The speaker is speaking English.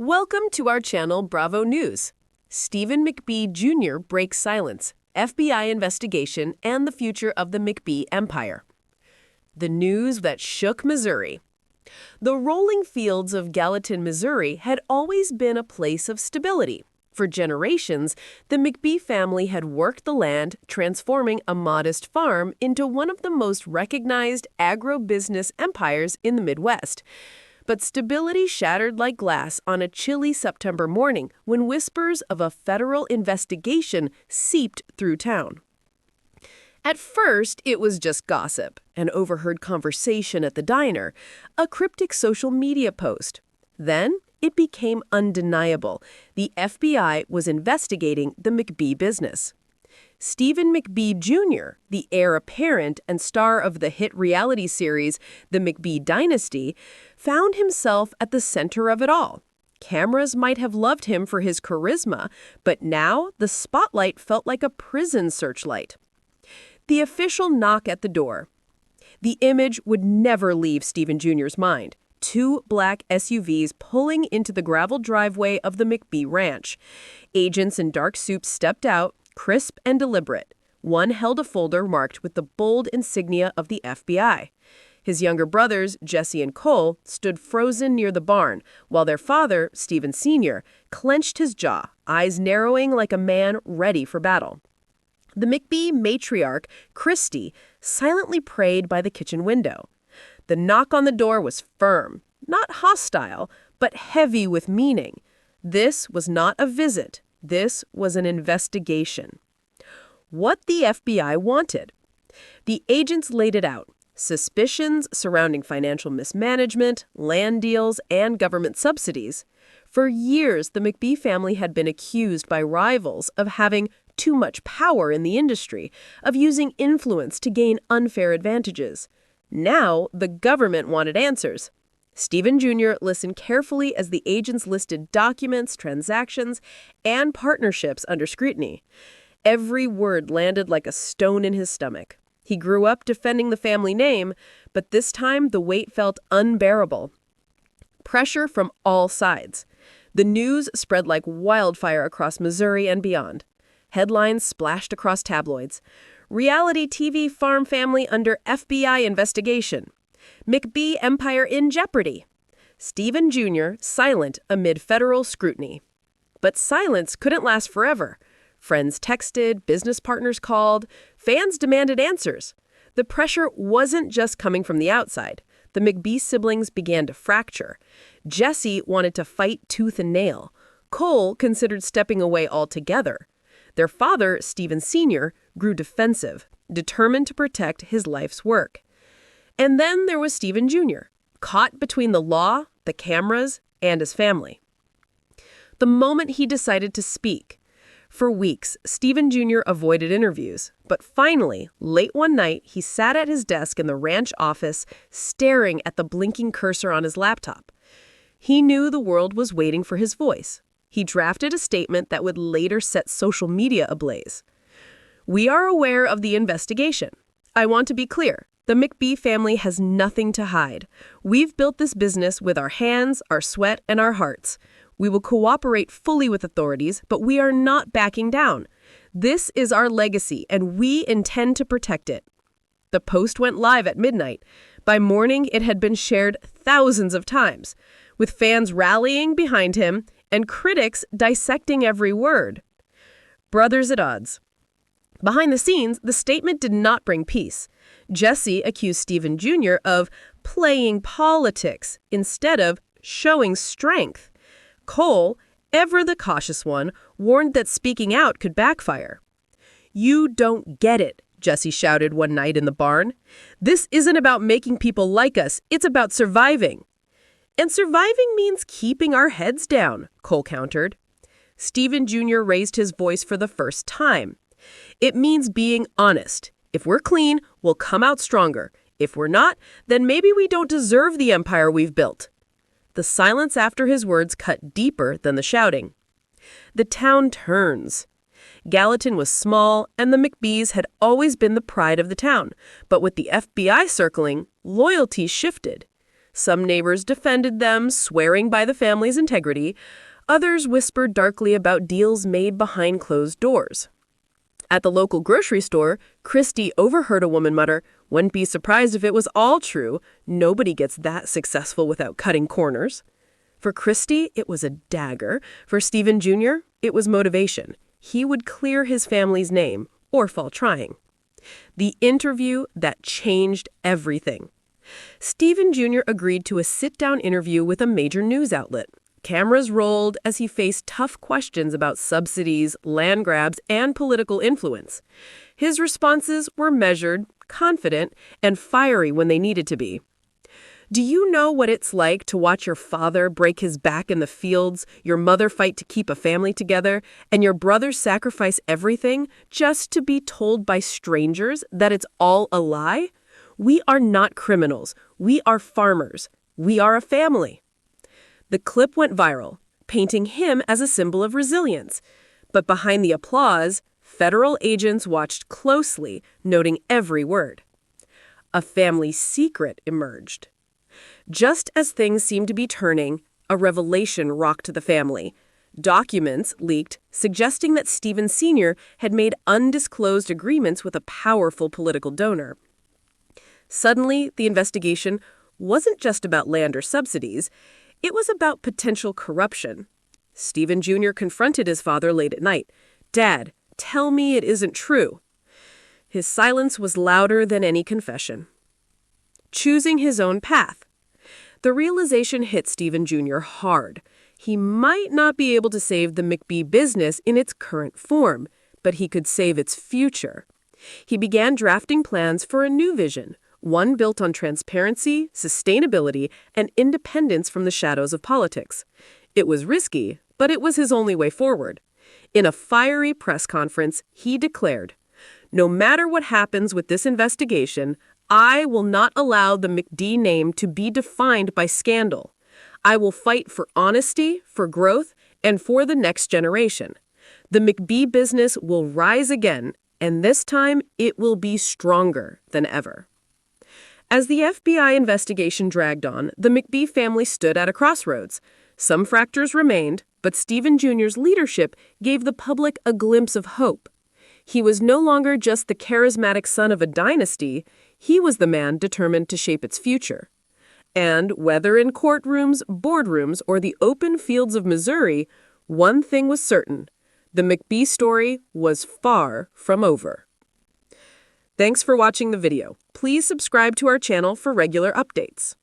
Welcome to our channel Bravo News. Stephen McBee Jr. breaks silence, FBI investigation, and the future of the McBee empire. The news that shook Missouri. The rolling fields of Gallatin, Missouri had always been a place of stability. For generations, the McBee family had worked the land, transforming a modest farm into one of the most recognized agribusiness empires in the Midwest. But stability shattered like glass on a chilly September morning when whispers of a federal investigation seeped through town. At first, it was just gossip, an overheard conversation at the diner, a cryptic social media post. Then, it became undeniable. The FBI was investigating the McBee business. Stephen McBee Jr., the heir apparent and star of the hit reality series The McBee Dynasty, found himself at the center of it all. Cameras might have loved him for his charisma, but now the spotlight felt like a prison searchlight. The official knock at the door. The image would never leave Stephen Jr.'s mind. Two black SUVs pulling into the gravel driveway of the McBee ranch. Agents in dark suits stepped out, crisp and deliberate. One held a folder marked with the bold insignia of the FBI. His younger brothers, Jesse and Cole, stood frozen near the barn, while their father, Stephen Sr., clenched his jaw, eyes narrowing like a man ready for battle. The McBee matriarch, Christy, silently prayed by the kitchen window. The knock on the door was firm, not hostile, but heavy with meaning. This was not a visit. This was an investigation. What the FBI wanted. The agents laid it out. Suspicions surrounding financial mismanagement, land deals, and government subsidies. For years, the McBee family had been accused by rivals of having too much power in the industry, of using influence to gain unfair advantages. Now, the government wanted answers. Stephen Jr. listened carefully as the agents listed documents, transactions, and partnerships under scrutiny. Every word landed like a stone in his stomach. He grew up defending the family name, but this time the weight felt unbearable. Pressure from all sides. The news spread like wildfire across Missouri and beyond. Headlines splashed across tabloids. Reality TV farm family under FBI investigation. McBee empire in jeopardy. Stephen Jr. silent amid federal scrutiny. But silence couldn't last forever. Friends texted, business partners called, fans demanded answers. The pressure wasn't just coming from the outside. The McBee siblings began to fracture. Jesse wanted to fight tooth and nail. Cole considered stepping away altogether. Their father, Stephen Sr., grew defensive, determined to protect his life's work. And then there was Stephen Jr., caught between the law, the cameras, and his family. The moment he decided to speak. For weeks, Stephen Jr. avoided interviews, but finally, late one night, he sat at his desk in the ranch office, staring at the blinking cursor on his laptop. He knew the world was waiting for his voice. He drafted a statement that would later set social media ablaze. We are aware of the investigation. I want to be clear. The McBee family has nothing to hide. We've built this business with our hands, our sweat, and our hearts. We will cooperate fully with authorities, but we are not backing down. This is our legacy, and we intend to protect it. The post went live at midnight. By morning, it had been shared thousands of times, with fans rallying behind him and critics dissecting every word. Brothers at odds. Behind the scenes, the statement did not bring peace. Jesse accused Stephen Jr. of playing politics instead of showing strength. Cole, ever the cautious one, warned that speaking out could backfire. "You don't get it," Jesse shouted one night in the barn. "This isn't about making people like us. It's about surviving." "And surviving means keeping our heads down," Cole countered. Stephen Jr. raised his voice for the first time. "It means being honest. If we're clean, we'll come out stronger. If we're not, then maybe we don't deserve the empire we've built." The silence after his words cut deeper than the shouting. The town turns. Gallatin was small, and the McBees had always been the pride of the town. But with the FBI circling, loyalty shifted. Some neighbors defended them, swearing by the family's integrity. Others whispered darkly about deals made behind closed doors. At the local grocery store, Christy overheard a woman mutter, "Wouldn't be surprised if it was all true. Nobody gets that successful without cutting corners." For Christy, it was a dagger. For Stephen Jr., it was motivation. He would clear his family's name or fall trying. The interview that changed everything. Stephen Jr. agreed to a sit-down interview with a major news outlet. Cameras rolled as he faced tough questions about subsidies, land grabs, and political influence. His responses were measured, confident, and fiery when they needed to be. Do you know what it's like to watch your father break his back in the fields, your mother fight to keep a family together, and your brothers sacrifice everything just to be told by strangers that it's all a lie? We are not criminals. We are farmers. We are a family. The clip went viral, painting him as a symbol of resilience. But behind the applause, federal agents watched closely, noting every word. A family secret emerged. Just as things seemed to be turning, a revelation rocked the family. Documents leaked, suggesting that Stephen Sr. had made undisclosed agreements with a powerful political donor. Suddenly, the investigation wasn't just about land or subsidies. It was about potential corruption. Stephen Jr. confronted his father late at night. "Dad, tell me it isn't true." His silence was louder than any confession. Choosing his own path. The realization hit Stephen Jr. hard. He might not be able to save the McBee business in its current form, but he could save its future. He began drafting plans for a new vision, one built on transparency, sustainability, and independence from the shadows of politics. It was risky, but it was his only way forward. In a fiery press conference, he declared, "No matter what happens with this investigation, I will not allow the McBee name to be defined by scandal. I will fight for honesty, for growth, and for the next generation. The McBee business will rise again, and this time it will be stronger than ever." As the FBI investigation dragged on, the McBee family stood at a crossroads. Some fractures remained, but Stephen Jr.'s leadership gave the public a glimpse of hope. He was no longer just the charismatic son of a dynasty. He was the man determined to shape its future. And whether in courtrooms, boardrooms, or the open fields of Missouri, one thing was certain: the McBee story was far from over. Thanks for watching the video. Please subscribe to our channel for regular updates.